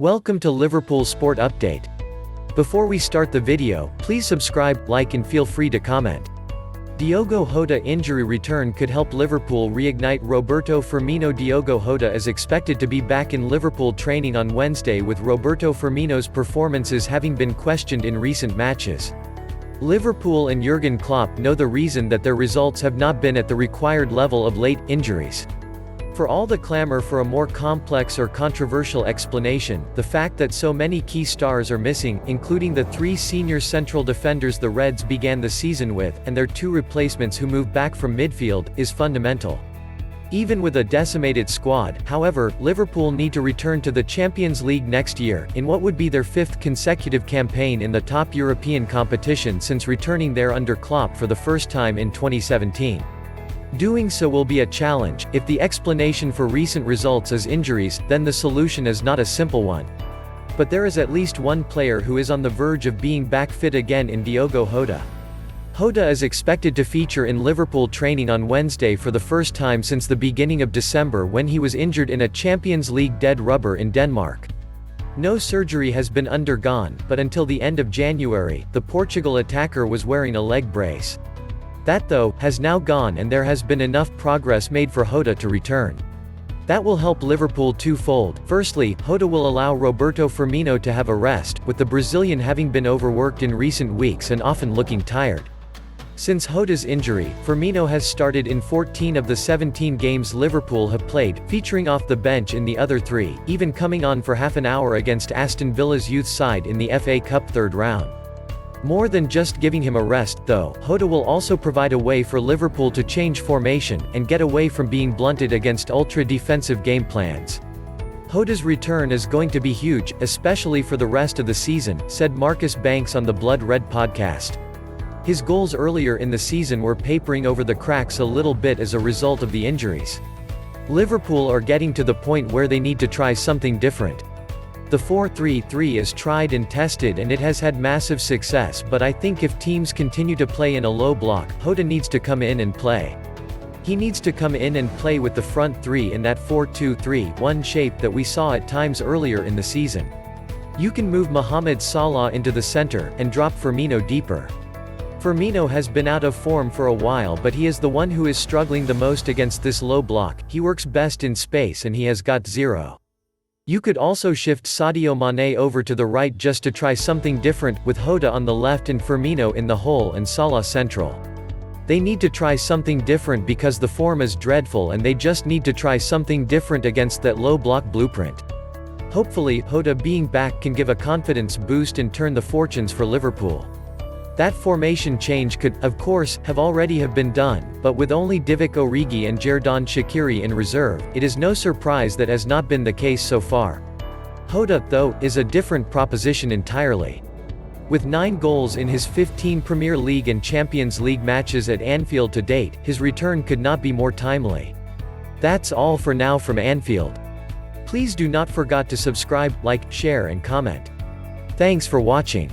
Welcome to Liverpool Sport Update. Before we start the video, please subscribe, like and feel free to comment. Diogo Jota injury return could help Liverpool reignite Roberto Firmino. Diogo Jota is expected to be back in Liverpool training on Wednesday, with Roberto Firmino's performances having been questioned in recent matches. Liverpool and Jurgen Klopp know the reason that their results have not been at the required level of late: injuries. For all the clamour for a more complex or controversial explanation, the fact that so many key stars are missing, including the three senior central defenders the Reds began the season with, and their two replacements who moved back from midfield, is fundamental. Even with a decimated squad, however, Liverpool need to return to the Champions League next year, in what would be their fifth consecutive campaign in the top European competition since returning there under Klopp for the first time in 2017. Doing so will be a challenge. If the explanation for recent results is injuries, then the solution is not a simple one. But there is at least one player who is on the verge of being back fit again in Diogo Jota. Jota is expected to feature in Liverpool training on Wednesday for the first time since the beginning of December, when he was injured in a Champions League dead rubber in Denmark. No surgery has been undergone, but until the end of January, the Portugal attacker was wearing a leg brace. That, though, has now gone, and there has been enough progress made for Jota to return. That will help Liverpool twofold. Firstly, Jota will allow Roberto Firmino to have a rest, with the Brazilian having been overworked in recent weeks and often looking tired. Since Jota's injury, Firmino has started in 14 of the 17 games Liverpool have played, featuring off the bench in the other 3, even coming on for half an hour against Aston Villa's youth side in the FA Cup third round. More than just giving him a rest, though, Jota will also provide a way for Liverpool to change formation, and get away from being blunted against ultra-defensive game plans. Jota's return is going to be huge, especially for the rest of the season, said Marcus Banks on the Blood Red podcast. His goals earlier in the season were papering over the cracks a little bit as a result of the injuries. Liverpool are getting to the point where they need to try something different. The 4-3-3 is tried and tested and it has had massive success, but I think if teams continue to play in a low block, Jota needs to come in and play. He needs to come in and play with the front three in that 4-2-3-1 shape that we saw at times earlier in the season. You can move Mohamed Salah into the center, and drop Firmino deeper. Firmino has been out of form for a while, but he is the one who is struggling the most against this low block. He works best in space and he has got zero. You could also shift Sadio Mane over to the right just to try something different, with Jota on the left and Firmino in the hole and Salah central. They need to try something different because the form is dreadful, and they just need to try something different against that low block blueprint. Hopefully, Jota being back can give a confidence boost and turn the fortunes for Liverpool. That formation change could, of course, have been done, but with only Divock Origi and Xherdan Shaqiri in reserve, it is no surprise that has not been the case so far. Jota, though, is a different proposition entirely. With 9 goals in his 15 Premier League and Champions League matches at Anfield to date, his return could not be more timely. That's all for now from Anfield. Please do not forget to subscribe, like, share and comment. Thanks for watching.